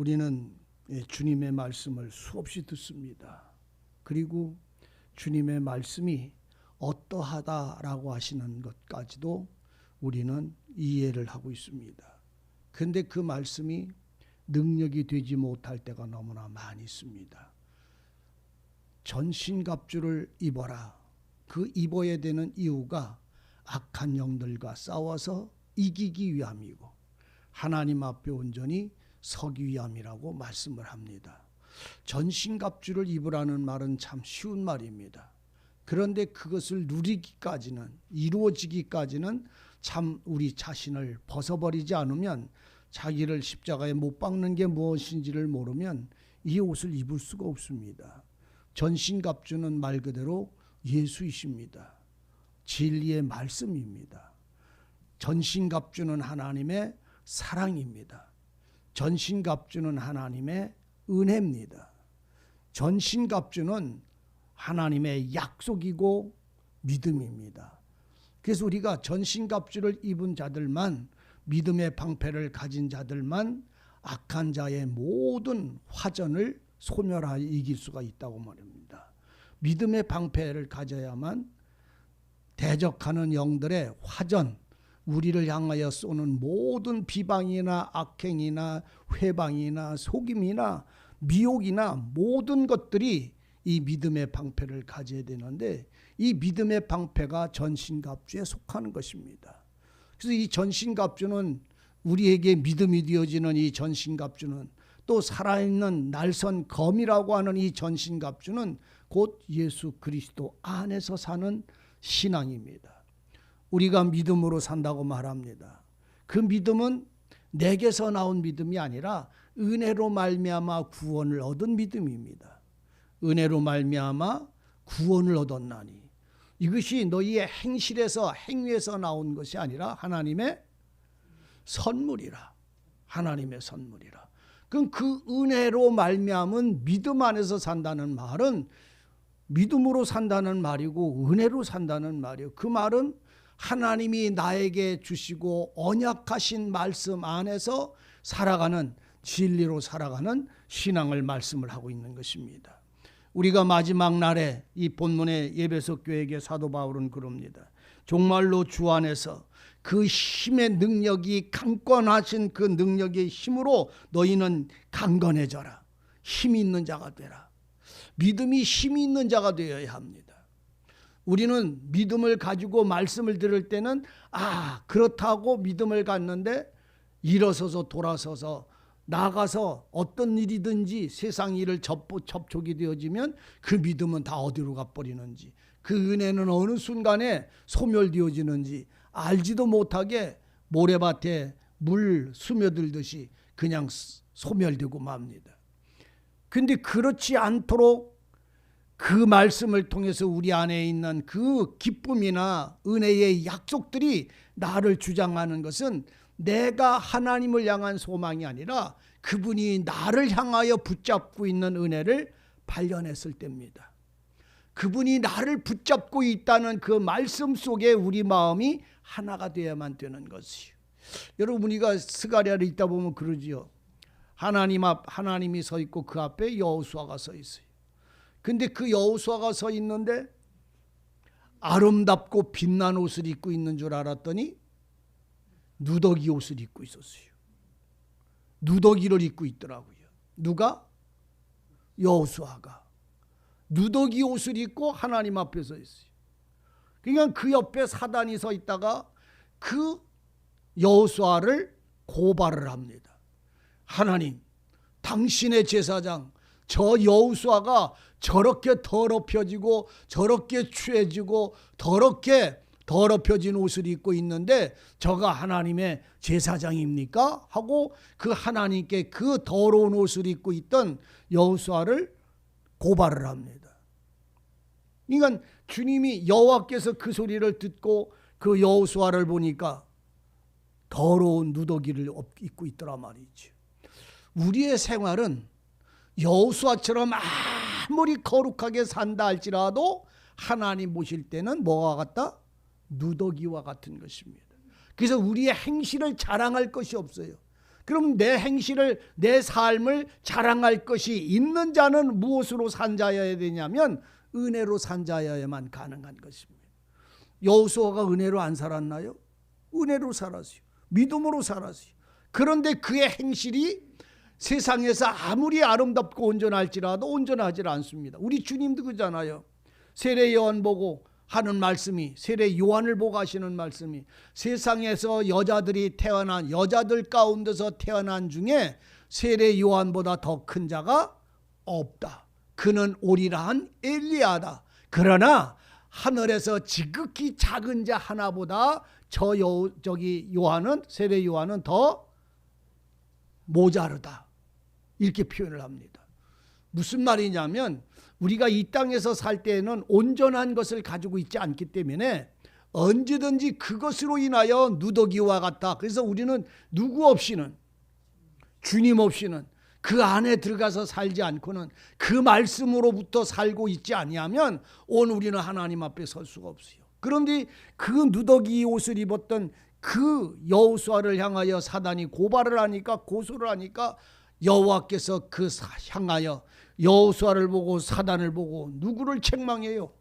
우리는 주님의 말씀을 수없이 듣습니다. 그리고 주님의 말씀이 어떠하다라고 하시는 것까지도 우리는 이해를 하고 있습니다. 그런데 그 말씀이 능력이 되지 못할 때가 너무나 많이 있습니다. 전신갑주를 입어라. 그 입어야 되는 이유가 악한 영들과 싸워서 이기기 위함이고 하나님 앞에 온전히 서기 위함이라고 말씀을 합니다. 전신갑주를 입으라는 말은 참 쉬운 말입니다. 그런데 그것을 누리기까지는, 이루어지기까지는 참 우리 자신을 벗어버리지 않으면, 자기를 십자가에 못 박는 게 무엇인지를 모르면 이 옷을 입을 수가 없습니다. 전신갑주는 말 그대로 예수이십니다. 진리의 말씀입니다. 전신갑주는 하나님의 사랑입니다. 전신갑주는 하나님의 은혜입니다. 전신갑주는 하나님의 약속이고 믿음입니다. 그래서 우리가 전신갑주를 입은 자들만, 믿음의 방패를 가진 자들만 악한 자의 모든 화전을 소멸하여 이길 수가 있다고 말입니다. 믿음의 방패를 가져야만 대적하는 영들의 화전, 우리를 향하여 쏘는 모든 비방이나 악행이나 회방이나 속임이나 미혹이나 모든 것들이 이 믿음의 방패를 가져야 되는데, 이 믿음의 방패가 전신갑주에 속하는 것입니다. 그래서 이 전신갑주는, 우리에게 믿음이 되어지는 이 전신갑주는, 또 살아있는 날선 검이라고 하는 이 전신갑주는 곧 예수 그리스도 안에서 사는 신앙입니다. 우리가 믿음으로 산다고 말합니다. 그 믿음은 내게서 나온 믿음이 아니라 은혜로 말미암아 구원을 얻은 믿음입니다. 은혜로 말미암아 구원을 얻었나니, 이것이 너희의 행실에서, 행위에서 나온 것이 아니라 하나님의 선물이라. 하나님의 선물이라. 그럼 그 은혜로 말미암은 믿음 안에서 산다는 말은 믿음으로 산다는 말이고 은혜로 산다는 말이에요. 그 말은 하나님이 나에게 주시고 언약하신 말씀 안에서 살아가는, 진리로 살아가는 신앙을 말씀을 하고 있는 것입니다. 우리가 마지막 날에 이 본문의 에베소 교회에게 사도 바울은 그럽니다. 정말로 주 안에서 그 힘의 능력이, 강권하신 그 능력의 힘으로 너희는 강건해져라. 힘이 있는 자가 되라. 믿음이 힘이 있는 자가 되어야 합니다. 우리는 믿음을 가지고 말씀을 들을 때는 그렇다고 믿음을 갖는데, 일어서서 돌아서서 나가서 어떤 일이든지 세상 일을 접촉이 되어지면 그 믿음은 다 어디로 가버리는지, 그 은혜는 어느 순간에 소멸되어지는지 알지도 못하게 모래밭에 물 스며들듯이 그냥 소멸되고 맙니다. 근데 그렇지 않도록 그 말씀을 통해서 우리 안에 있는 그 기쁨이나 은혜의 약속들이 나를 주장하는 것은 내가 하나님을 향한 소망이 아니라 그분이 나를 향하여 붙잡고 있는 은혜를 발견했을 때입니다. 그분이 나를 붙잡고 있다는 그 말씀 속에 우리 마음이 하나가 되어야만 되는 것이요. 여러분, 우리가 스가랴를 읽다 보면 그러지요. 하나님이 서 있고 그 앞에 여호수아가 서 있어요. 근데 그 여호수아가 서 있는데 아름답고 빛난 옷을 입고 있는 줄 알았더니 누더기 옷을 입고 있었어요. 누더기를 입고 있더라고요. 누가? 여호수아가 누더기 옷을 입고 하나님 앞에 서 있어요. 그러니까 그 옆에 사단이 서 있다가 그 여호수아를 고발을 합니다. 하나님, 당신의 제사장 저 여호수아가 저렇게 더럽혀지고 저렇게 추해지고 더럽혀진 옷을 입고 있는데 저가 하나님의 제사장입니까? 하고 그 하나님께 그 더러운 옷을 입고 있던 여호수아를 고발을 합니다. 그러니까 주님이, 여호와께서 그 소리를 듣고 그 여호수아를 보니까 더러운 누더기를 입고 있더라 말이죠. 우리의 생활은 여호수아처럼 아무리 거룩하게 산다 할지라도 하나님 보실 때는 뭐와 같다? 누더기와 같은 것입니다. 그래서 우리의 행실을 자랑할 것이 없어요. 그럼 내 행실을, 내 삶을 자랑할 것이 있는 자는 무엇으로 산 자여야 되냐면 은혜로 산 자여야만 가능한 것입니다. 여호수아가 은혜로 안 살았나요? 은혜로 살았어요. 믿음으로 살았어요. 그런데 그의 행실이 세상에서 아무리 아름답고 온전할지라도 온전하지 않습니다. 우리 주님도 그잖아요. 세례 요한 보고 하는 말씀이, 세례 요한을 보고 하시는 말씀이, 세상에서 여자들 가운데서 태어난 중에 세례 요한보다 더 큰 자가 없다. 그는 오리라한 엘리야다. 그러나 하늘에서 지극히 작은 자 하나보다 세례 요한은 더 모자르다. 이렇게 표현을 합니다. 무슨 말이냐면 우리가 이 땅에서 살 때에는 온전한 것을 가지고 있지 않기 때문에 언제든지 그것으로 인하여 누더기와 같다. 그래서 우리는 누구 없이는, 주님 없이는, 그 안에 들어가서 살지 않고는, 그 말씀으로부터 살고 있지 아니하면 오늘 우리는 하나님 앞에 설 수가 없어요. 그런데 그 누더기 옷을 입었던 그 여호수아를 향하여 사단이 고발을 하니까, 고소를 하니까 여호와께서 향하여 여호수아를 보고 사단을 보고 누구를 책망해요?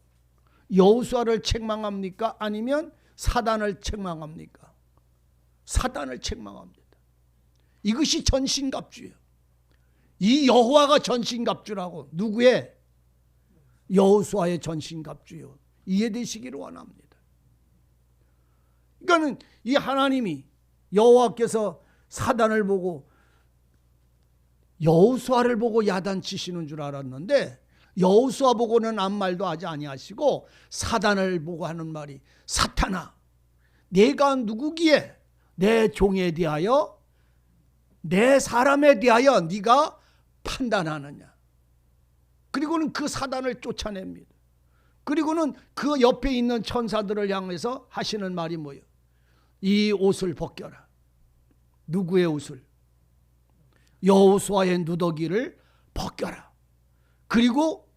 여호수아를 책망합니까? 아니면 사단을 책망합니까? 사단을 책망합니다. 이것이 전신갑주예요. 이 여호와가 전신갑주라고. 누구의? 여호수아의 전신갑주요. 이해되시기를 원합니다. 그러니까는 이 하나님이, 여호와께서 사단을 보고 여호수아를 보고 야단치시는 줄 알았는데 여호수아 보고는 아무 말도 하지 아니하시고 사단을 보고 하는 말이, 사탄아, 내가 누구기에 내 종에 대하여, 내 사람에 대하여 네가 판단하느냐. 그리고는 그 사단을 쫓아냅니다. 그리고는 그 옆에 있는 천사들을 향해서 하시는 말이 뭐예요? 이 옷을 벗겨라. 누구의 옷을? 여호수아의 누더기를 벗겨라. 그리고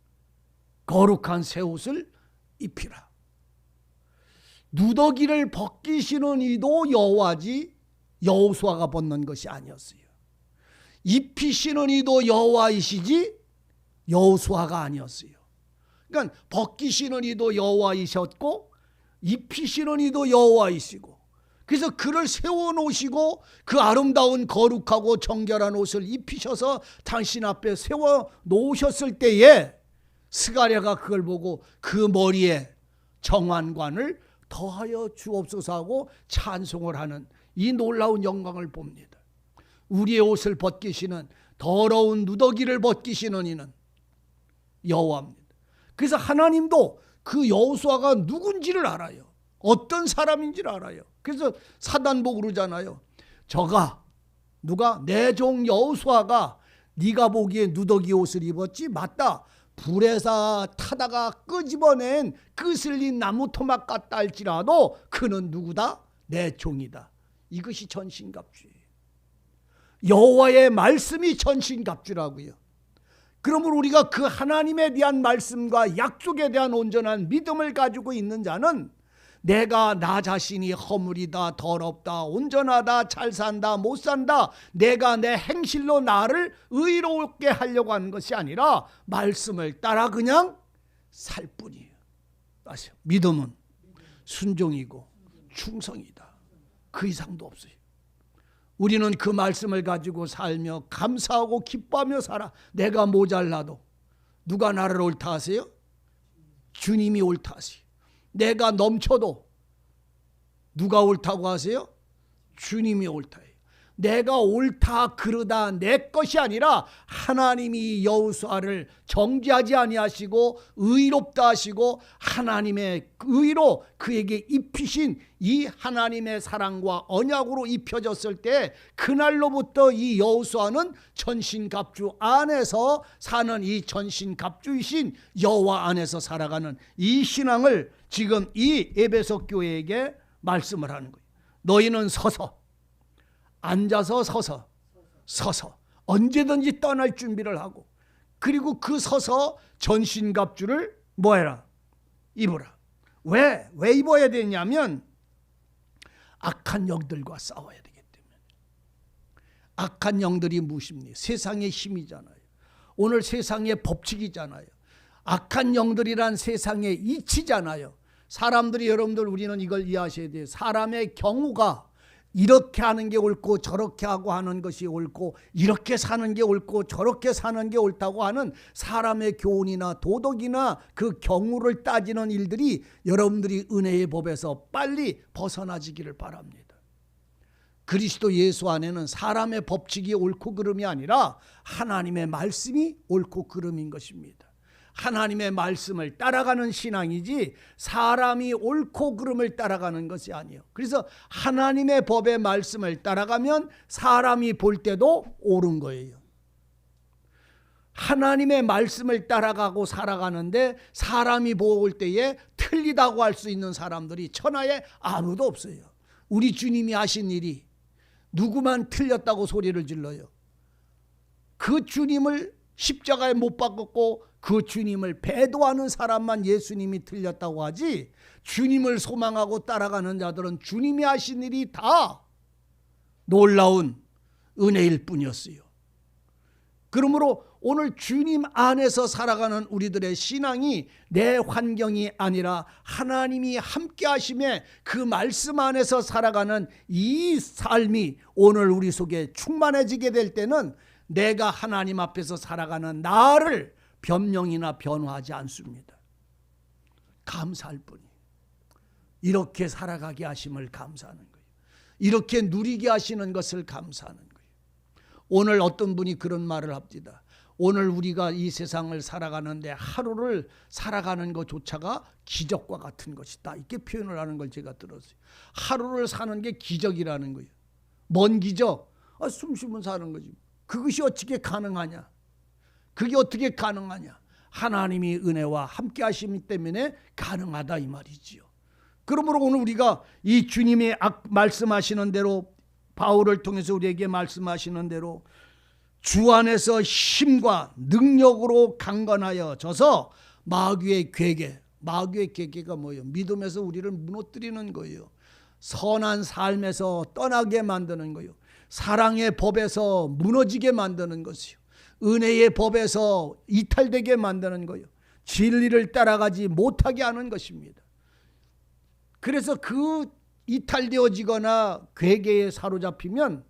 거룩한 새 옷을 입히라. 누더기를 벗기시는 이도 여호와지 여호수아가 벗는 것이 아니었어요. 입히시는 이도 여호와이시지 여호수아가 아니었어요. 그러니까 벗기시는 이도 여호와이셨고 입히시는 이도 여호와이시고, 그래서 그를 세워놓으시고 그 아름다운 거룩하고 정결한 옷을 입히셔서 당신 앞에 세워놓으셨을 때에 스가랴가 그걸 보고 그 머리에 정환관을 더하여 주옵소서 하고 찬송을 하는 이 놀라운 영광을 봅니다. 우리의 옷을 벗기시는, 더러운 누더기를 벗기시는 이는 여호와입니다. 그래서 하나님도 그 여호수아가 누군지를 알아요. 어떤 사람인지를 알아요. 그래서 사단 보고 그러잖아요. 누가? 내 종 여호수아가 네가 보기에 누더기 옷을 입었지? 맞다. 불에서 타다가 끄집어낸 끄슬린 나무 토막 같다 할지라도 그는 누구다? 내 종이다. 이것이 전신갑주예요. 여호와의 말씀이 전신갑주라고요. 그러므로 우리가 그 하나님에 대한 말씀과 약속에 대한 온전한 믿음을 가지고 있는 자는 내가 나 자신이 허물이다, 더럽다, 온전하다, 잘 산다, 못 산다, 내가 내 행실로 나를 의롭게 하려고 하는 것이 아니라 말씀을 따라 그냥 살 뿐이에요. 아시죠? 믿음은 순종이고 충성이다. 그 이상도 없어요. 우리는 그 말씀을 가지고 살며 감사하고 기뻐하며 살아. 내가 모자라도 누가 나를 옳다 하세요? 주님이 옳다 하세요. 내가 넘쳐도 누가 옳다고 하세요? 주님이 옳다 해요. 내가 옳다 그르다 내 것이 아니라 하나님이 여호수아를 정죄하지 아니하시고 의롭다 하시고 하나님의 의로 그에게 입히신 이 하나님의 사랑과 언약으로 입혀졌을 때 그날로부터 이 여호수아는 전신갑주 안에서 사는, 이 전신갑주이신 여호와 안에서 살아가는 이 신앙을 지금 이 에베소 교회에게 말씀을 하는 거예요. 너희는 서서, 앉아서 서서 언제든지 떠날 준비를 하고, 그리고 그 서서 전신갑주를 뭐해라? 입어라. 왜 입어야 되냐면 악한 영들과 싸워야 되기 때문에. 악한 영들이 무엇입니까? 세상의 힘이잖아요. 오늘 세상의 법칙이잖아요. 악한 영들이란 세상의 이치잖아요. 사람들이, 여러분들 우리는 이걸 이해하셔야 돼요. 사람의 경우가 이렇게 하는 게 옳고 저렇게 하고 하는 것이 옳고, 이렇게 사는 게 옳고 저렇게 사는 게 옳다고 하는 사람의 교훈이나 도덕이나 그 경우를 따지는 일들이 여러분들이 은혜의 법에서 빨리 벗어나지기를 바랍니다. 그리스도 예수 안에는 사람의 법칙이 옳고 그름이 아니라 하나님의 말씀이 옳고 그름인 것입니다. 하나님의 말씀을 따라가는 신앙이지 사람이 옳고 그름을 따라가는 것이 아니에요. 그래서 하나님의 법의 말씀을 따라가면 사람이 볼 때도 옳은 거예요. 하나님의 말씀을 따라가고 살아가는데 사람이 볼 때에 틀리다고 할 수 있는 사람들이 천하에 아무도 없어요. 우리 주님이 하신 일이 누구만 틀렸다고 소리를 질러요. 그 주님을 십자가에 못 박았고 그 주님을 배도하는 사람만 예수님이 틀렸다고 하지, 주님을 소망하고 따라가는 자들은 주님이 하신 일이 다 놀라운 은혜일 뿐이었어요. 그러므로 오늘 주님 안에서 살아가는 우리들의 신앙이 내 환경이 아니라 하나님이 함께 하심에 그 말씀 안에서 살아가는 이 삶이 오늘 우리 속에 충만해지게 될 때는 내가 하나님 앞에서 살아가는 나를 변명이나 변화하지 않습니다. 감사할 뿐이에요. 이렇게 살아가게 하심을 감사하는 거예요. 이렇게 누리게 하시는 것을 감사하는 거예요. 오늘 어떤 분이 그런 말을 합니다. 오늘 우리가 이 세상을 살아가는데 하루를 살아가는 것조차가 기적과 같은 것이다, 이렇게 표현을 하는 걸 제가 들었어요. 하루를 사는 게 기적이라는 거예요. 뭔 기적? 숨 쉬면 사는 거지. 그것이 어떻게 가능하냐? 그게 어떻게 가능하냐? 하나님이 은혜와 함께 하시기 때문에 가능하다 이 말이지요. 그러므로 오늘 우리가 이 주님이 말씀하시는 대로, 바울을 통해서 우리에게 말씀하시는 대로 주 안에서 힘과 능력으로 강건하여 져서 마귀의 괴계, 마귀의 괴계가 뭐예요? 믿음에서 우리를 무너뜨리는 거예요. 선한 삶에서 떠나게 만드는 거예요. 사랑의 법에서 무너지게 만드는 것이요. 은혜의 법에서 이탈되게 만드는 거예요. 진리를 따라가지 못하게 하는 것입니다. 그래서 그 이탈되어지거나 괴계에 사로잡히면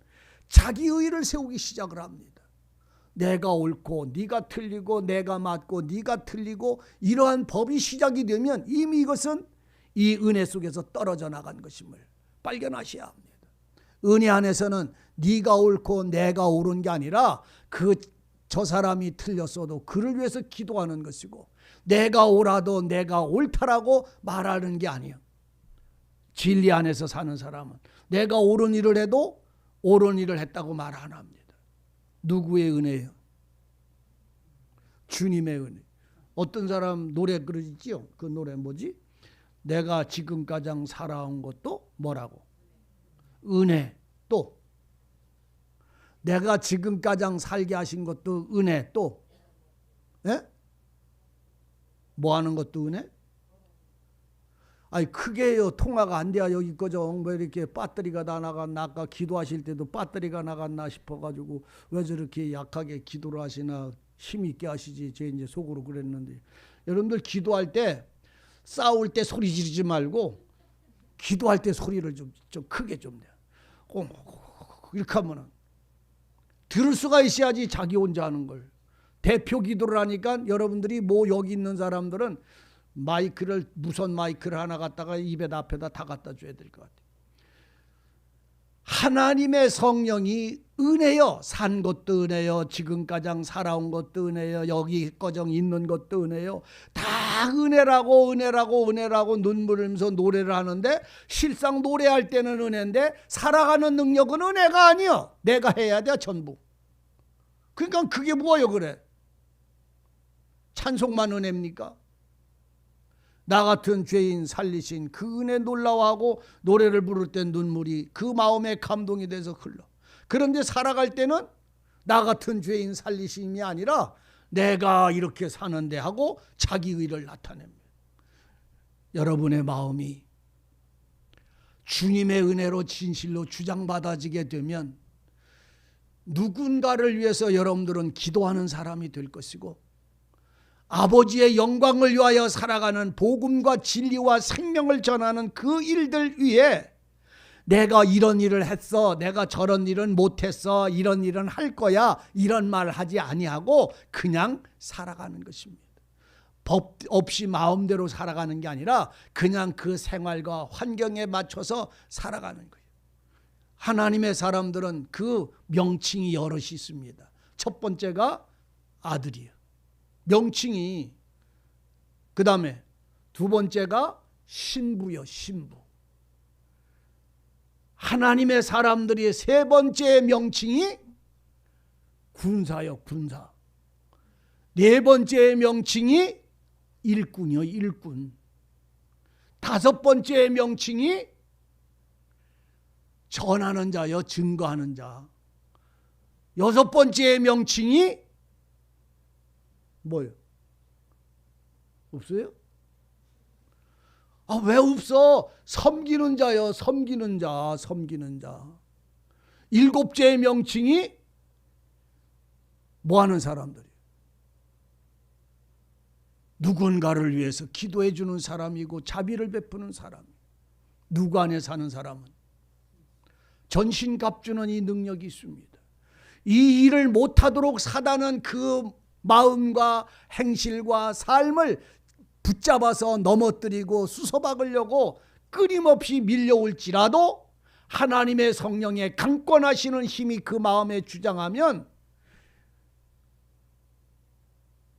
자기 의를 세우기 시작을 합니다. 내가 옳고 네가 틀리고 내가 맞고 네가 틀리고, 이러한 법이 시작이 되면 이미 이것은 이 은혜 속에서 떨어져 나간 것임을 발견하셔야 합니다. 은혜 안에서는 네가 옳고 내가 옳은 게 아니라 저 사람이 틀렸어도 그를 위해서 기도하는 것이고, 내가 옳아도 내가 옳다라고 말하는 게 아니에요. 진리 안에서 사는 사람은 내가 옳은 일을 해도 옳은 일을 했다고 말 안 합니다. 누구의 은혜예요? 주님의 은혜. 어떤 사람 노래 그러지요? 그 노래 뭐지? 내가 지금까지 살아온 것도 뭐라고? 은혜. 또 내가 지금까지 살게 하신 것도 은혜. 또 뭐 하는 것도 은혜? 아니 크게요 통화가 안 돼야 여기 거죠. 뭐 이렇게 배터리가 다 나갔나, 아까 기도하실 때도 배터리가 나갔나 싶어가지고 왜 저렇게 약하게 기도를 하시나, 힘 있게 하시지. 제 이제 속으로 그랬는데, 여러분들 기도할 때 싸울 때 소리 지르지 말고 기도할 때 소리를 좀 크게 좀 내. 꼭 이렇게 하면은 들을 수가 있어야지. 자기 혼자 하는 걸 대표 기도를 하니까 여러분들이 뭐 여기 있는 사람들은 마이크를, 무선 마이크를 하나 갖다가 입에다 앞에다 다 갖다 줘야 될 것 같아요. 하나님의 성령이 은혜요. 산 것도 은혜요. 지금까지 살아온 것도 은혜요. 여기 거정 있는 것도 은혜요. 다 은혜라고 은혜라고 은혜라고 눈물 흘리면서 노래를 하는데, 실상 노래할 때는 은혜인데 살아가는 능력은 은혜가 아니요. 내가 해야 돼 전부. 그러니까 그게 뭐예요? 그래 찬송만 은혜입니까? 나 같은 죄인 살리신 그 은혜 놀라워하고 노래를 부를 때 눈물이 그 마음에 감동이 돼서 흘러. 그런데 살아갈 때는 나 같은 죄인 살리심이 아니라 내가 이렇게 사는데 하고 자기 의를 나타냅니다. 여러분의 마음이 주님의 은혜로 진실로 주장받아지게 되면 누군가를 위해서 여러분들은 기도하는 사람이 될 것이고 아버지의 영광을 위하여 살아가는 복음과 진리와 생명을 전하는 그 일들 위해 내가 이런 일을 했어, 내가 저런 일은 못했어, 이런 일은 할 거야, 이런 말 하지 아니하고 그냥 살아가는 것입니다. 법 없이 마음대로 살아가는 게 아니라 그냥 그 생활과 환경에 맞춰서 살아가는 거예요. 하나님의 사람들은 그 명칭이 여럿이 있습니다. 첫 번째가 아들이에요. 명칭이. 그 다음에 두 번째가 신부요, 신부. 하나님의 사람들이 세 번째 명칭이 군사요, 군사. 네 번째 명칭이 일꾼이요, 일꾼. 다섯 번째 명칭이 전하는 자요, 증거하는 자. 여섯 번째 명칭이 뭐예요? 없어요? 아, 왜 없어? 섬기는 자요, 섬기는 자, 섬기는 자. 일곱째의 명칭이 뭐 하는 사람들이에요? 누군가를 위해서 기도해 주는 사람이고 자비를 베푸는 사람. 누구 안에 사는 사람은 전신갑주는 이 능력이 있습니다. 이 일을 못하도록 사단은 그 마음과 행실과 삶을 붙잡아서 넘어뜨리고 수소박으려고 끊임없이 밀려올지라도 하나님의 성령의 강권하시는 힘이 그 마음에 주장하면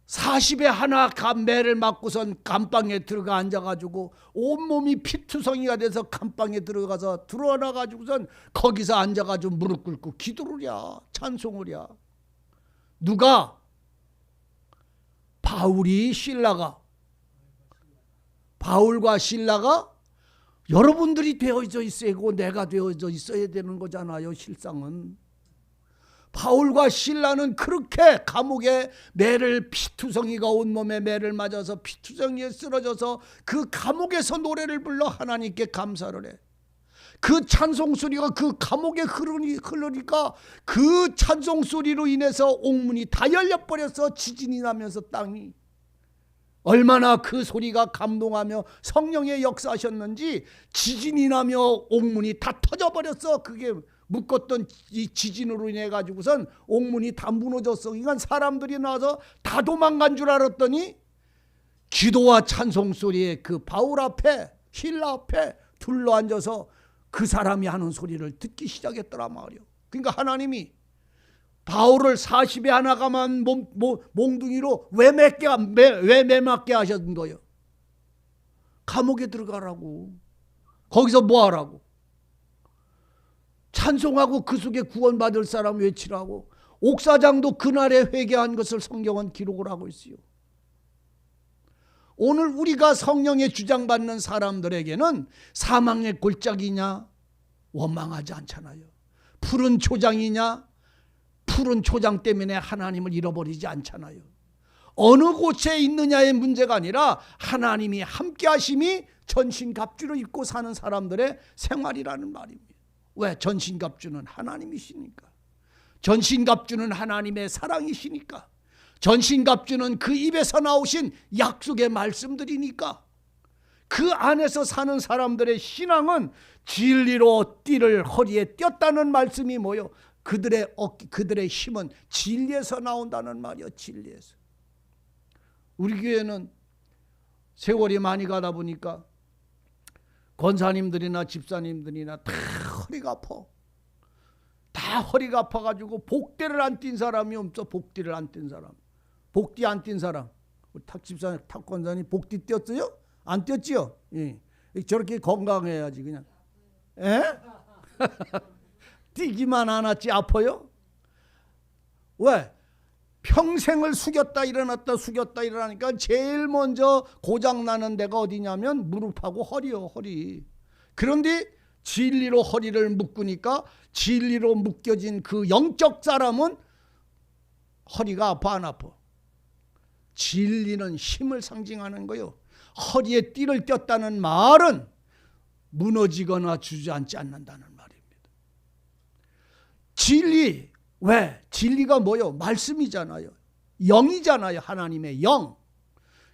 40에 하나 매를 맞고선 감방에 들어가 앉아가지고 온몸이 피투성이가 돼서 감방에 들어가서 들어와가지고선 거기서 앉아가지고 무릎 꿇고 기도를 야, 찬송을 야. 누가? 바울과 신라가 여러분들이 되어져 있어야 하고 내가 되어져 있어야 되는 거잖아요. 실상은 바울과 신라는 그렇게 감옥에 매를 피투성이가 온몸에 매를 맞아서 피투성이에 쓰러져서 그 감옥에서 노래를 불러 하나님께 감사를 해. 그 찬송소리가 그 감옥에 흐르니까 그 찬송소리로 인해서 옥문이 다 열려버려서 지진이 나면서 땅이 얼마나 그 소리가 감동하며 성령의 역사하셨는지 지진이 나며 옥문이 다 터져버렸어. 그게 묶었던 이 지진으로 인해 가지고선 옥문이 다 무너졌어. 그러니까 사람들이 나와서 다 도망간 줄 알았더니 기도와 찬송소리에 그 바울 앞에 신라 앞에 둘러앉아서 그 사람이 하는 소리를 듣기 시작했더라 말이요. 그러니까 하나님이 바울을 40에 하나가만 몽둥이로 왜 매맞게 하셨는 거예요? 감옥에 들어가라고. 거기서 뭐 하라고? 찬송하고 그 속에 구원받을 사람 외치라고. 옥사장도 그날에 회개한 것을 성경은 기록을 하고 있어요. 오늘 우리가 성령의 주장받는 사람들에게는 사망의 골짜기냐 원망하지 않잖아요. 푸른 초장이냐 푸른 초장 때문에 하나님을 잃어버리지 않잖아요. 어느 곳에 있느냐의 문제가 아니라 하나님이 함께 하심이 전신갑주를 입고 사는 사람들의 생활이라는 말입니다. 왜? 전신갑주는 하나님이시니까. 전신갑주는 하나님의 사랑이시니까. 전신갑주는 그 입에서 나오신 약속의 말씀들이니까. 그 안에서 사는 사람들의 신앙은 진리로 띠를 허리에 띄었다는 말씀이 뭐요? 그들의 힘은 진리에서 나온다는 말이요. 진리에서. 우리 교회는 세월이 많이 가다 보니까 권사님들이나 집사님들이나 다 허리가 아파. 다 허리가 아파가지고 복대를 안 띈 사람이 없어. 복디를 안 띈 사람. 복디 안 띈 사람. 우리 탁 집사님, 탁 권사님 복디 띄었어요? 안 띄었지요? 예. 저렇게 건강해야지 그냥. 예? 뛰기만 안 왔지 아파요? 왜? 평생을 숙였다 일어났다 숙였다 일어나니까 제일 먼저 고장나는 데가 어디냐면 무릎하고 허리요. 허리. 그런데 진리로 허리를 묶으니까 진리로 묶여진 그 영적 사람은 허리가 아파 안 아파? 진리는 힘을 상징하는 거요. 허리에 띠를 꼈다는 말은 무너지거나 주저앉지 않는다는 말입니다. 진리. 왜? 진리가 뭐요? 말씀이잖아요. 영이잖아요. 하나님의 영.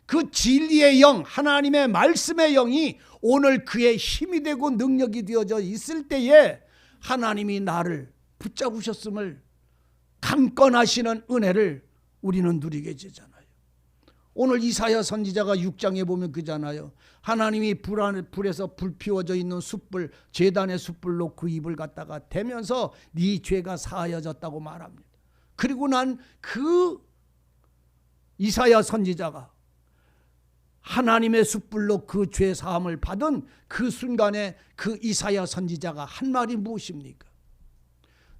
그 진리의 영, 하나님의 말씀의 영이 오늘 그의 힘이 되고 능력이 되어져 있을 때에 하나님이 나를 붙잡으셨음을 강권하시는 은혜를 우리는 누리게 되잖아요. 오늘 이사야 선지자가 6장에 보면 그잖아요. 하나님이 불에서 불 피워져 있는 숯불, 제단의 숯불로 그 입을 갖다가 대면서 네 죄가 사하여졌다고 말합니다. 그리고 난 그 이사야 선지자가 하나님의 숯불로 그 죄 사함을 받은 그 순간에 그 이사야 선지자가 한 말이 무엇입니까?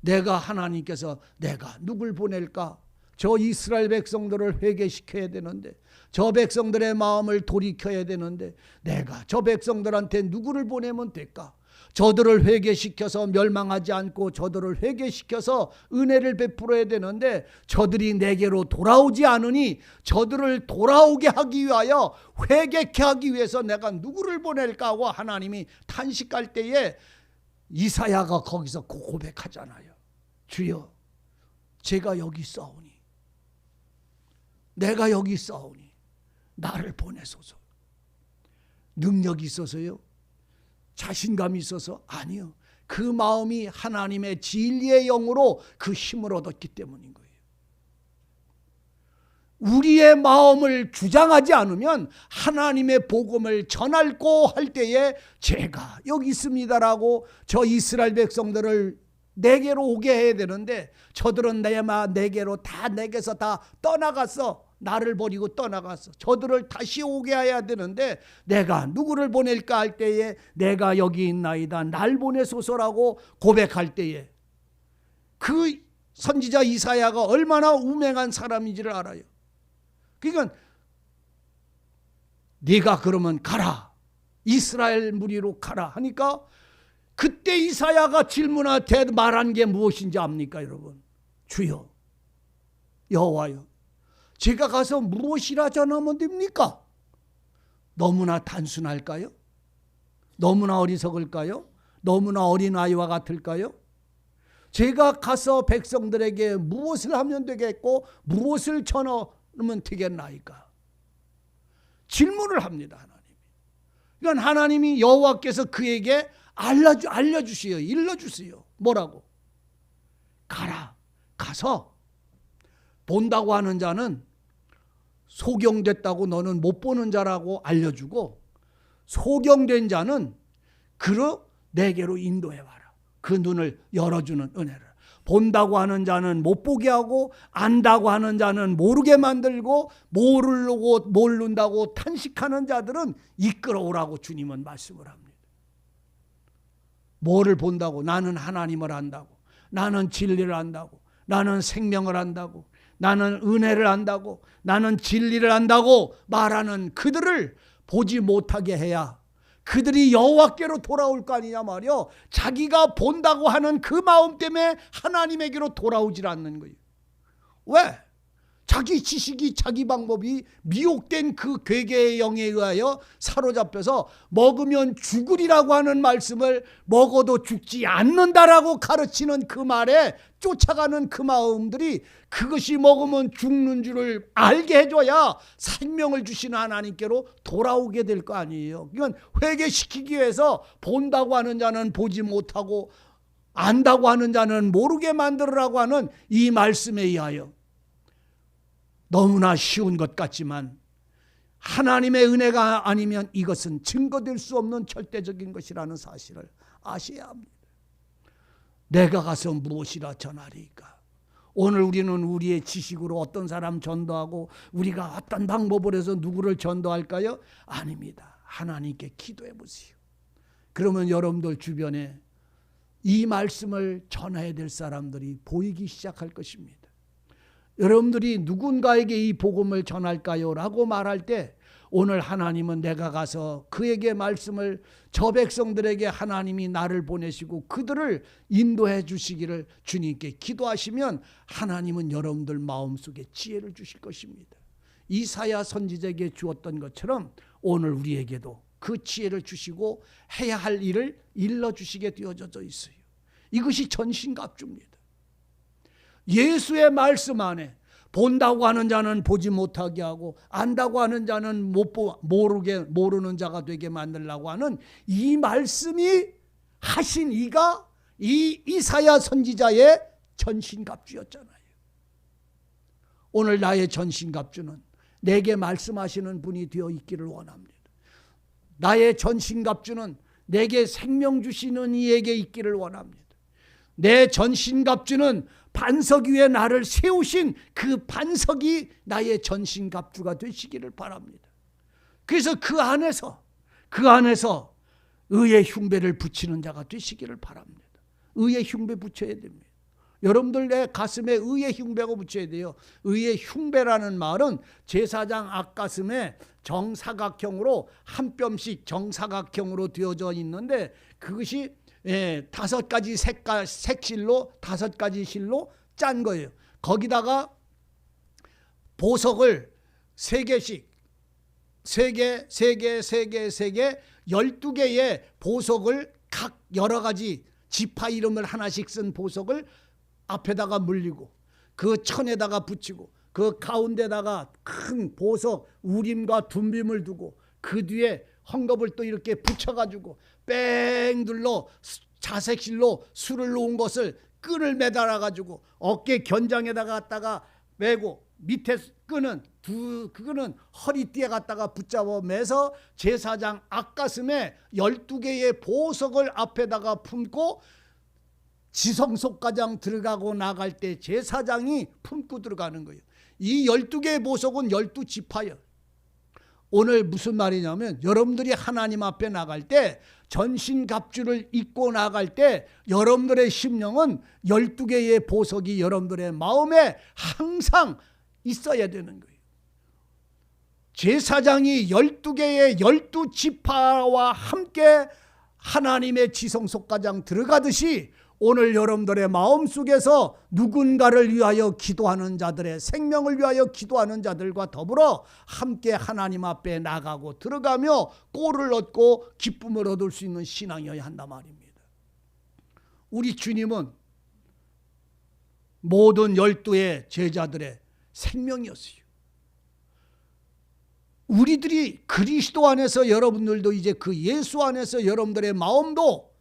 내가 하나님께서 내가 누굴 보낼까? 저 이스라엘 백성들을 회개시켜야 되는데, 저 백성들의 마음을 돌이켜야 되는데 내가 저 백성들한테 누구를 보내면 될까? 저들을 회개시켜서 멸망하지 않고 저들을 회개시켜서 은혜를 베풀어야 되는데 저들이 내게로 돌아오지 않으니 저들을 돌아오게 하기 위하여 회개케 하기 위해서 내가 누구를 보낼까 하고 하나님이 탄식할 때에 이사야가 거기서 고백하잖아요. 주여, 제가 여기 있사오니, 내가 여기 있사오니 나를 보내소서. 능력이 있어서요? 자신감이 있어서? 아니요. 그 마음이 하나님의 진리의 영으로 그 힘을 얻었기 때문인 거예요. 우리의 마음을 주장하지 않으면 하나님의 복음을 전할고 할 때에 제가 여기 있습니다라고 저 이스라엘 백성들을 내게로 오게 해야 되는데 저들은 내게로 다 내게서 다 떠나갔어. 나를 버리고 떠나갔어. 저들을 다시 오게 해야 되는데 내가 누구를 보낼까 할 때에 내가 여기 있나이다, 날 보내소서라고 고백할 때에 그 선지자 이사야가 얼마나 우맹한 사람인지를 알아요. 그러니까 네가 그러면 가라, 이스라엘 무리로 가라 하니까 그때 이사야가 질문한테 말한 게 무엇인지 압니까 여러분? 주여, 여호와여, 제가 가서 무엇이라 전하면 됩니까? 너무나 단순할까요? 너무나 어리석을까요? 너무나 어린아이와 같을까요? 제가 가서 백성들에게 무엇을 하면 되겠고 무엇을 전하면 되겠나이까? 질문을 합니다. 하나님이. 그러니까 하나님이 여호와께서 그에게 알려주세요. 일러주세요. 뭐라고? 가라. 가서 본다고 하는 자는 소경됐다고 너는 못 보는 자라고 알려주고, 소경된 자는 그로 내게로 인도해봐라. 그 눈을 열어주는 은혜를. 본다고 하는 자는 못 보게 하고, 안다고 하는 자는 모르게 만들고, 모른다고 탄식하는 자들은 이끌어오라고 주님은 말씀을 합니다. 뭐를 본다고? 나는 하나님을 안다고, 나는 진리를 안다고, 나는 생명을 안다고, 나는 은혜를 안다고, 나는 진리를 안다고 말하는 그들을 보지 못하게 해야 그들이 여호와께로 돌아올 거 아니냐 말이요. 자기가 본다고 하는 그 마음 때문에 하나님에게로 돌아오질 않는 거예요. 왜? 자기 지식이, 자기 방법이 미혹된 그 괴계의 영에 의하여 사로잡혀서 먹으면 죽으리라고 하는 말씀을 먹어도 죽지 않는다라고 가르치는 그 말에 쫓아가는 그 마음들이 그것이 먹으면 죽는 줄을 알게 해줘야 생명을 주시는 하나님께로 돌아오게 될 거 아니에요. 이건 회개시키기 위해서 본다고 하는 자는 보지 못하고 안다고 하는 자는 모르게 만들으라고 하는 이 말씀에 의하여 너무나 쉬운 것 같지만 하나님의 은혜가 아니면 이것은 증거될 수 없는 절대적인 것이라는 사실을 아셔야 합니다. 내가 가서 무엇이라 전하리까? 오늘 우리는 우리의 지식으로 어떤 사람 전도하고 우리가 어떤 방법을 해서 누구를 전도할까요? 아닙니다. 하나님께 기도해 보세요. 그러면 여러분들 주변에 이 말씀을 전해야 될 사람들이 보이기 시작할 것입니다. 여러분들이 누군가에게 이 복음을 전할까요? 라고 말할 때 오늘 하나님은 내가 가서 그에게 말씀을, 저 백성들에게 하나님이 나를 보내시고 그들을 인도해 주시기를 주님께 기도하시면 하나님은 여러분들 마음속에 지혜를 주실 것입니다. 이사야 선지자에게 주었던 것처럼 오늘 우리에게도 그 지혜를 주시고 해야 할 일을 일러주시게 되어져 있어요. 이것이 전신갑주입니다. 예수의 말씀 안에 본다고 하는 자는 보지 못하게 하고 안다고 하는 자는 모르는 자가 되게 만들려고 하는 이 말씀이 하신 이가 이 이사야 선지자의 전신갑주였잖아요. 오늘 나의 전신갑주는 내게 말씀하시는 분이 되어 있기를 원합니다. 나의 전신갑주는 내게 생명 주시는 이에게 있기를 원합니다. 내 전신갑주는 반석 위에 나를 세우신 그 반석이 나의 전신갑주가 되시기를 바랍니다. 그래서 그 안에서 의의 흉배를 붙이는 자가 되시기를 바랍니다. 의의 흉배 붙여야 됩니다. 여러분들 내 가슴에 의의 흉배가 붙여야 돼요. 의의 흉배라는 말은 제사장 앞가슴에 정사각형으로 한 뼘씩 정사각형으로 되어져 있는데 그것이 5가지 색실로 5가지 실로 짠 거예요. 거기다가 보석을 3개씩 3개 12개의 보석을 각 여러 가지 지파 이름을 하나씩 쓴 보석을 앞에다가 물리고 그 천에다가 붙이고 그 가운데다가 큰 보석 우림과 둠빔을 두고 그 뒤에 헝겊을 또 이렇게 붙여가지고 뺑 눌러 자색실로 술을 놓은 것을 끈을 매달아가지고 어깨 견장에다가 갖다가 매고 밑에 끈은 그거는 허리띠에 갖다가 붙잡아 매서 제사장 앞가슴에 12개의 보석을 앞에다가 품고 지성소가장 들어가고 나갈 때 제사장이 품고 들어가는 거예요. 이 12개의 보석은 12지파예요. 오늘 무슨 말이냐면 여러분들이 하나님 앞에 나갈 때 전신갑주를 입고 나갈 때 여러분들의 심령은 12개의 보석이 여러분들의 마음에 항상 있어야 되는 거예요. 제사장이 12개의 12지파와 함께 하나님의 지성소가장 들어가듯이 오늘 여러분들의 마음속에서 누군가를 위하여 기도하는 자들의 생명을 위하여 기도하는 자들과 더불어 함께 하나님 앞에 나가고 들어가며 꼴을 얻고 기쁨을 얻을 수 있는 신앙이어야 한단 말입니다. 우리 주님은 모든 12의 제자들의 생명이었어요. 우리들이 그리스도 안에서 여러분들도 이제 그 예수 안에서 여러분들의 마음도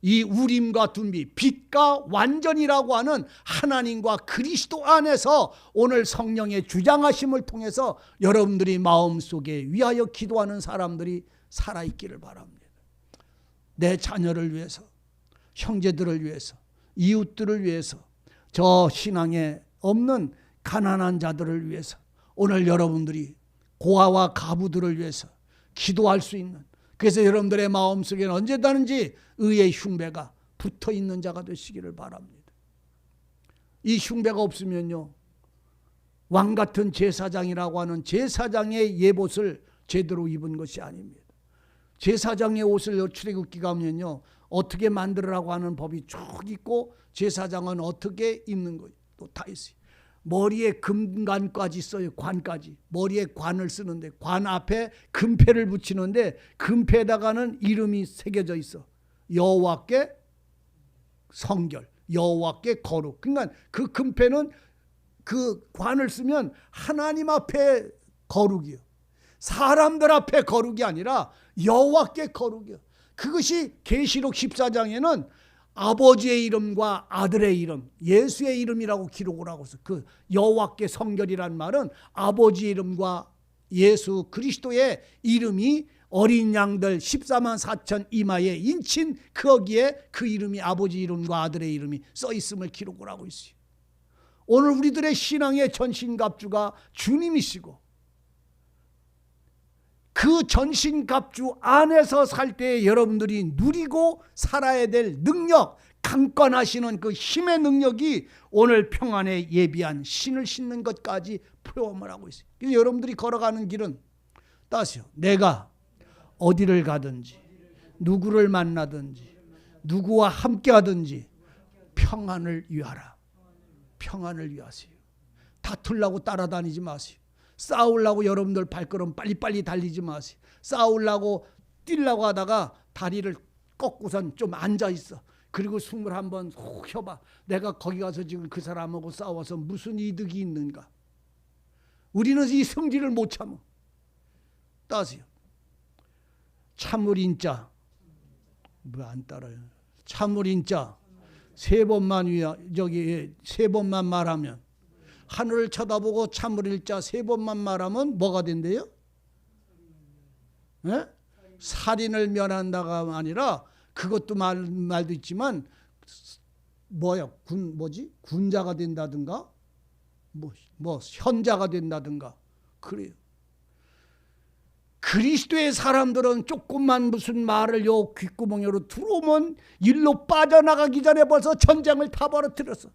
이 우림과 둠비 빛과 완전이라고 하는 하나님과 그리스도 안에서 오늘 성령의 주장하심을 통해서 여러분들이 마음속에 위하여 기도하는 사람들이 살아있기를 바랍니다. 내 자녀를 위해서, 형제들을 위해서, 이웃들을 위해서, 저 신앙에 없는 가난한 자들을 위해서 오늘 여러분들이 고아와 가부들을 위해서 기도할 수 있는, 그래서 여러분들의 마음속에는 언제든지 의의 흉배가 붙어있는 자가 되시기를 바랍니다. 이 흉배가 없으면요 왕같은 제사장이라고 하는 제사장의 예봇을 제대로 입은 것이 아닙니다. 제사장의 옷을 출애굽기 가면요 어떻게 만들으라고 하는 법이 쭉 있고 제사장은 어떻게 입는 거 또 다 있어요. 머리에 금관까지 써요. 관까지. 머리에 관을 쓰는데 관 앞에 금패를 붙이는데 금패에다가는 이름이 새겨져 있어. 여호와께 성결, 여호와께 거룩. 그러니까 그 금패는 그 관을 쓰면 하나님 앞에 거룩이요. 사람들 앞에 거룩이 아니라 여호와께 거룩이요. 그것이 계시록 14장에는 아버지의 이름과 아들의 이름, 예수의 이름이라고 기록을 하고 있어. 그 여호와께 성결이란 말은 아버지의 이름과 예수 그리스도의 이름이 어린 양들 14만 4천 이마에 인친 거기에 그 이름이 아버지 이름과 아들의 이름이 써 있음을 기록을 하고 있어요. 오늘 우리들의 신앙의 전신갑주가 주님이시고 그 전신갑주 안에서 살 때 여러분들이 누리고 살아야 될 능력, 강권하시는 그 힘의 능력이 오늘 평안에 예비한 신을 신는 것까지 표현을 하고 있어요. 그래서 여러분들이 걸어가는 길은 따세요. 내가 어디를 가든지 누구를 만나든지 누구와 함께 하든지 평안을 위하라. 평안을 위하세요. 다투려고 따라다니지 마세요. 싸우려고 여러분들 발걸음 빨리빨리 달리지 마세요. 싸우려고 뛰려고 하다가 다리를 꺾고선 좀 앉아있어. 그리고 21번 훅 혀봐. 내가 거기 가서 지금 그 사람하고 싸워서 무슨 이득이 있는가? 우리는 이 성질을 못 참아. 따세요. 참을인자. 뭐 안 따라요. 참을인자. 세 번만 말하면, 하늘을 쳐다보고 참을일자 세 번만 말하면 뭐가 된대요? 예? 살인을 면한다가 아니라, 그것도 말도 있지만 군자가 된다든가 뭐 현자가 된다든가 그래요. 그리스도의 사람들은 조금만 무슨 말을 요 귓구멍으로 들어오면 일로 빠져나가기 전에 벌써 전쟁을 다 벌어뜨렸어.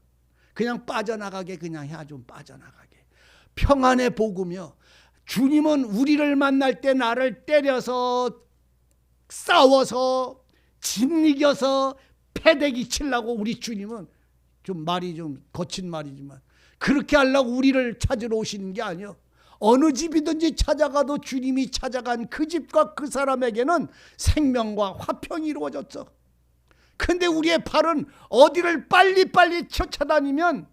그냥 빠져나가게 그냥 해야 좀 빠져나가게. 평안의 복음이요. 주님은 우리를 만날 때 나를 때려서 싸워서 짓이겨서 패대기 치려고, 우리 주님은 좀 말이 좀 거친 말이지만 그렇게 하려고 우리를 찾으러 오시는 게 아니요. 어느 집이든지 찾아가도 주님이 찾아간 그 집과 그 사람에게는 생명과 화평이 이루어졌어. 근데 우리의 팔은 어디를 빨리빨리 쫓아다니면,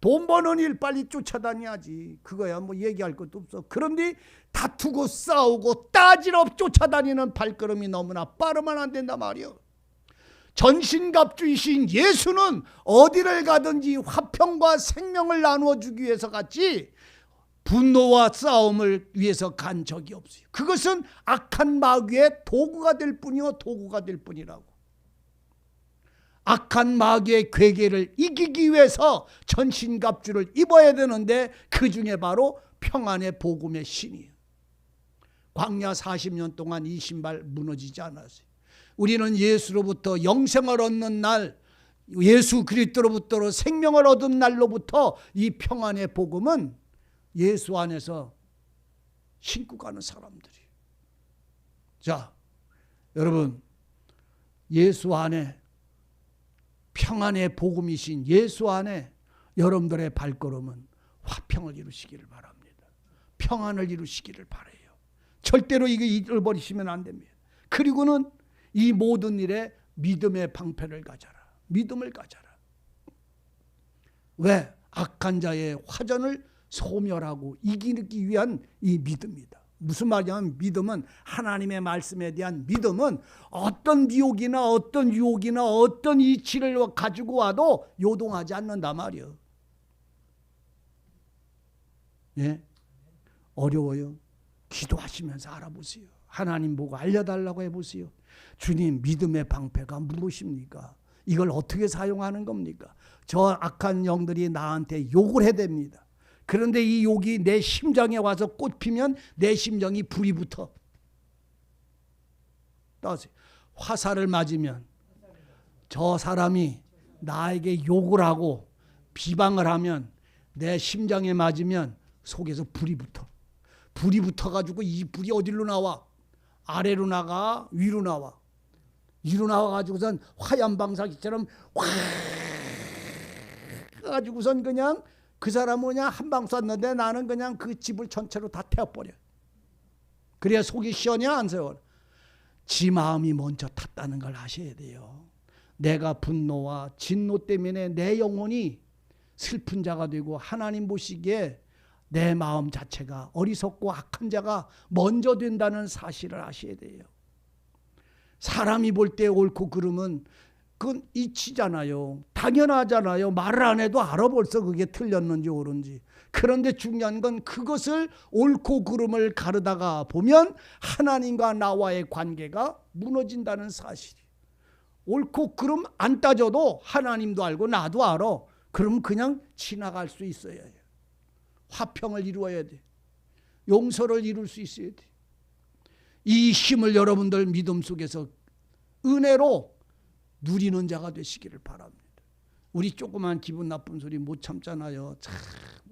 돈 버는 일 빨리 쫓아다녀야지. 그거야 뭐 얘기할 것도 없어. 그런데 다투고 싸우고 따지러 쫓아다니는 발걸음이 너무나 빠르면 안 된단 말이요. 전신갑주이신 예수는 어디를 가든지 화평과 생명을 나누어 주기 위해서 갔지 분노와 싸움을 위해서 간 적이 없어요. 그것은 악한 마귀의 도구가 될 뿐이요, 도구가 될 뿐이라고. 악한 마귀의 괴계를 이기기 위해서 전신갑주를 입어야 되는데, 그 중에 바로 평안의 복음의 신이에요. 광야 40년 동안 이 신발 무너지지 않았어요. 우리는 예수로부터 영생을 얻는 날, 예수 그리스도로부터 생명을 얻은 날로부터 이 평안의 복음은 예수 안에서 신고 가는 사람들이에요. 자, 여러분, 예수 안에 평안의 복음이신 예수 안에 여러분들의 발걸음은 화평을 이루시기를 바랍니다. 평안을 이루시기를 바라요. 절대로 이거 잃어버리시면 안 됩니다. 그리고는 이 모든 일에 믿음의 방패를 가져라. 믿음을 가져라. 왜? 악한 자의 화전을 소멸하고 이기기 위한 이 믿음이다. 무슨 말이냐면, 믿음은, 하나님의 말씀에 대한 믿음은 어떤 미혹이나 어떤 유혹이나 어떤 이치를 가지고 와도 요동하지 않는단 말이에요. 예? 어려워요. 기도하시면서 알아보세요. 하나님 보고 알려달라고 해보세요. 주님, 믿음의 방패가 무엇입니까? 이걸 어떻게 사용하는 겁니까? 저 악한 영들이 나한테 욕을 해댑니다. 그런데 이 욕이 내 심장에 와서 꽂히면 내 심정이 불이 붙어. 화살을 맞으면 저 사람이 나에게 욕을 하고 비방을 하면 내 심장에 맞으면 속에서 불이 붙어. 불이 붙어가지고 이 불이 어디로 나와? 아래로 나가? 위로 나와? 위로 나와가지고선 화염방사기처럼 확 가지고선 그냥 그 사람은 그냥 한 방 쐈는데 나는 그냥 그 집을 전체로 다 태워버려. 그래야 속이 시원해 안 세워? 지 마음이 먼저 탔다는 걸 아셔야 돼요. 내가 분노와 진노 때문에 내 영혼이 슬픈 자가 되고 하나님 보시기에 내 마음 자체가 어리석고 악한 자가 먼저 된다는 사실을 아셔야 돼요. 사람이 볼 때 옳고 그름은 그건 이치잖아요. 당연하잖아요. 말을 안 해도 알아 벌써 그게 틀렸는지 옳은지. 그런데 중요한 건 그것을 옳고 그름을 가르다가 보면 하나님과 나와의 관계가 무너진다는 사실이에요. 옳고 그름 안 따져도 하나님도 알고 나도 알아. 그럼 그냥 지나갈 수 있어야 해요. 화평을 이루어야 돼. 용서를 이룰 수 있어야 돼. 이 힘을 여러분들 믿음 속에서 은혜로 누리는 자가 되시기를 바랍니다. 우리 조그만 기분 나쁜 소리 못 참잖아요. 참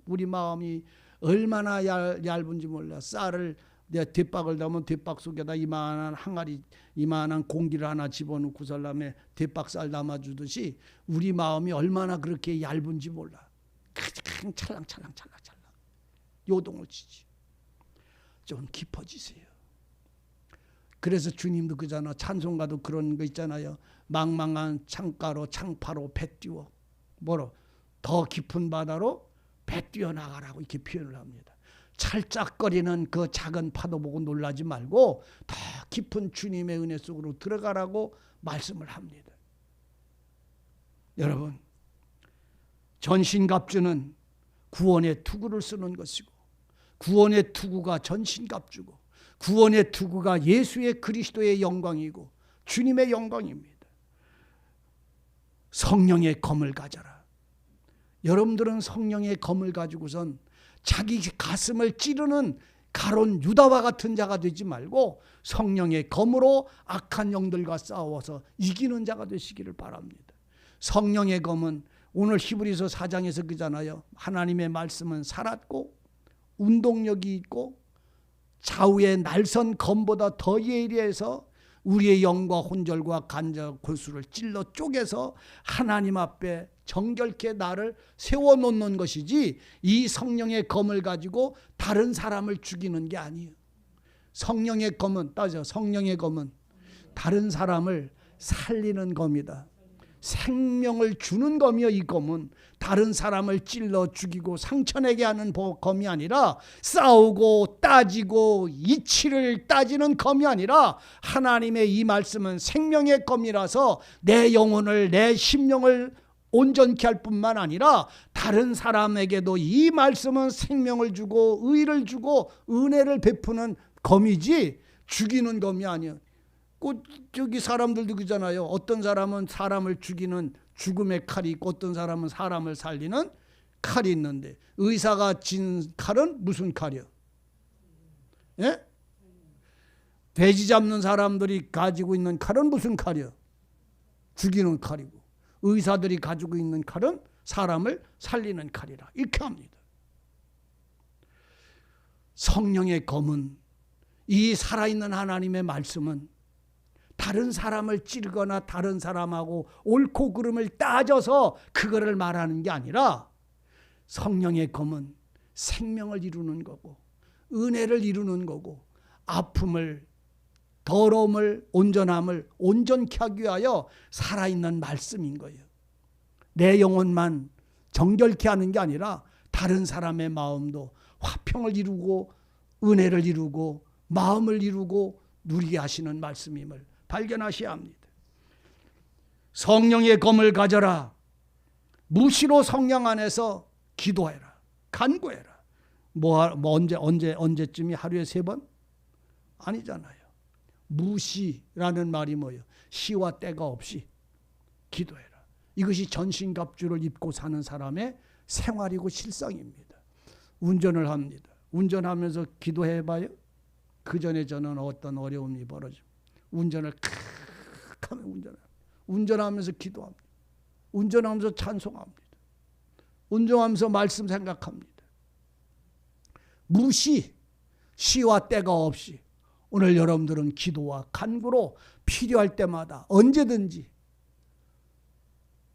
우리 마음이 얼마나 얇은지 몰라. 쌀을 내가 대박을 담으면 대박 속에다 이만한 항아리 이만한 공기를 하나 집어넣고 살라면 대박쌀 담아주듯이 우리 마음이 얼마나 그렇게 얇은지 몰라. 그냥 찰랑찰랑 요동을 치지. 좀 깊어지세요. 그래서 주님도 그잖아. 찬송가도 그런 거 있잖아요. 망망한 창파로 배 띄워 뭐로 더 깊은 바다로 배 띄워 나가라고 이렇게 표현을 합니다. 찰짝거리는 그 작은 파도 보고 놀라지 말고 더 깊은 주님의 은혜 속으로 들어가라고 말씀을 합니다. 여러분, 전신갑주는 구원의 투구를 쓰는 것이고, 구원의 투구가 전신갑주고, 구원의 투구가 예수의 그리스도의 영광이고 주님의 영광입니다. 성령의 검을 가져라. 여러분들은 성령의 검을 가지고선 자기 가슴을 찌르는 가론 유다와 같은 자가 되지 말고 성령의 검으로 악한 영들과 싸워서 이기는 자가 되시기를 바랍니다. 성령의 검은 오늘 히브리서 4장에서 그잖아요. 하나님의 말씀은 살았고 운동력이 있고 좌우의 날선 검보다 더 예리해서 우리의 영과 혼절과 간과 골수를 찔러 쪼개서 하나님 앞에 정결케 나를 세워놓는 것이지, 이 성령의 검을 가지고 다른 사람을 죽이는 게 아니에요. 성령의 검은 성령의 검은 다른 사람을 살리는 검이다. 생명을 주는 검이요. 이 검은 다른 사람을 찔러 죽이고 상처내게 하는 검이 아니라, 싸우고 따지고 이치를 따지는 검이 아니라, 하나님의 이 말씀은 생명의 검이라서 내 영혼을 내 심령을 온전케 할 뿐만 아니라 다른 사람에게도 이 말씀은 생명을 주고 의를 주고 은혜를 베푸는 검이지 죽이는 검이 아니에요. 저기 사람들도 그러잖아요. 어떤 사람은 사람을 죽이는 죽음의 칼이 있고 어떤 사람은 사람을 살리는 칼이 있는데, 의사가 진 칼은 무슨 칼이요? 예? 돼지 잡는 사람들이 가지고 있는 칼은 무슨 칼이요? 죽이는 칼이고, 의사들이 가지고 있는 칼은 사람을 살리는 칼이라 이렇게 합니다. 성령의 검은, 이 살아있는 하나님의 말씀은 다른 사람을 찌르거나 다른 사람하고 옳고 그름을 따져서 그거를 말하는 게 아니라, 성령의 검은 생명을 이루는 거고 은혜를 이루는 거고 아픔을, 더러움을, 온전함을 온전케 하기 위하여 살아있는 말씀인 거예요. 내 영혼만 정결케 하는 게 아니라 다른 사람의 마음도 화평을 이루고 은혜를 이루고 마음을 이루고 누리게 하시는 말씀임을 발견하셔야 합니다. 성령의 검을 가져라. 무시로 성령 안에서 기도해라. 간구해라. 언제쯤이 하루에 3번? 아니잖아요. 무시라는 말이 뭐예요? 시와 때가 없이 기도해라. 이것이 전신갑주를 입고 사는 사람의 생활이고 실상입니다. 운전을 합니다. 운전하면서 기도해봐요. 그 전에 저는 어떤 어려움이 벌어지고 운전을 하면 운전하면서 기도합니다. 운전하면서 찬송합니다. 운전하면서 말씀 생각합니다. 무시, 시와 때가 없이 오늘 여러분들은 기도와 간구로 필요할 때마다 언제든지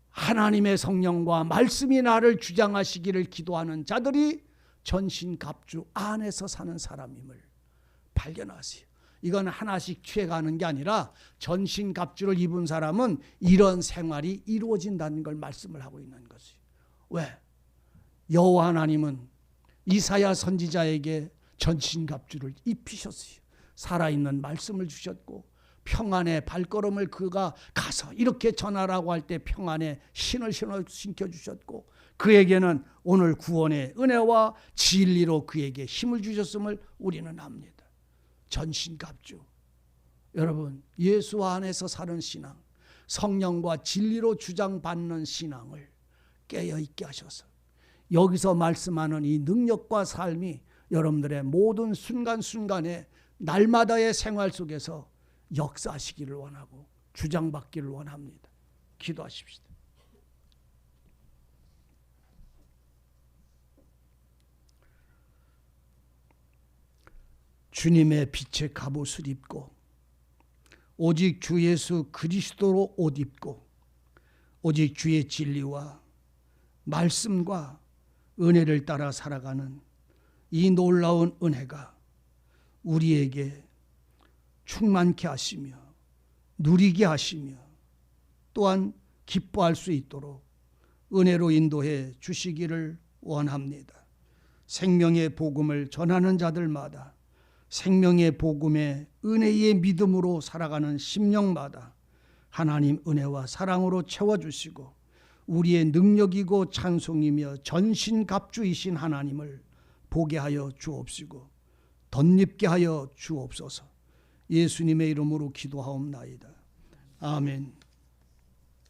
하나님의 성령과 말씀이 나를 주장하시기를 기도하는 자들이 전신갑주 안에서 사는 사람임을 발견하세요. 이건 하나씩 취해가는 게 아니라 전신갑주를 입은 사람은 이런 생활이 이루어진다는 걸 말씀을 하고 있는 것이에요. 왜? 여호와 하나님은 이사야 선지자에게 전신갑주를 입히셨어요. 살아있는 말씀을 주셨고 평안의 발걸음을 그가 가서 이렇게 전하라고 할 때 평안의 신을 신겨주셨고, 그에게는 오늘 구원의 은혜와 진리로 그에게 힘을 주셨음을 우리는 압니다. 전신갑주. 여러분, 예수 안에서 사는 신앙, 성령과 진리로 주장받는 신앙을 깨어있게 하셔서 여기서 말씀하는 이 능력과 삶이 여러분들의 모든 순간순간에 날마다의 생활 속에서 역사하시기를 원하고 주장받기를 원합니다. 기도하십시다. 주님의 빛의 갑옷을 입고 오직 주 예수 그리스도로 옷 입고 오직 주의 진리와 말씀과 은혜를 따라 살아가는 이 놀라운 은혜가 우리에게 충만케 하시며 누리게 하시며 또한 기뻐할 수 있도록 은혜로 인도해 주시기를 원합니다. 생명의 복음을 전하는 자들마다 생명의 복음의 은혜의 믿음으로 살아가는 심령마다 하나님 은혜와 사랑으로 채워주시고 우리의 능력이고 찬송이며 전신갑주이신 하나님을 보게 하여 주옵시고 덧입게 하여 주옵소서. 예수님의 이름으로 기도하옵나이다. 아멘.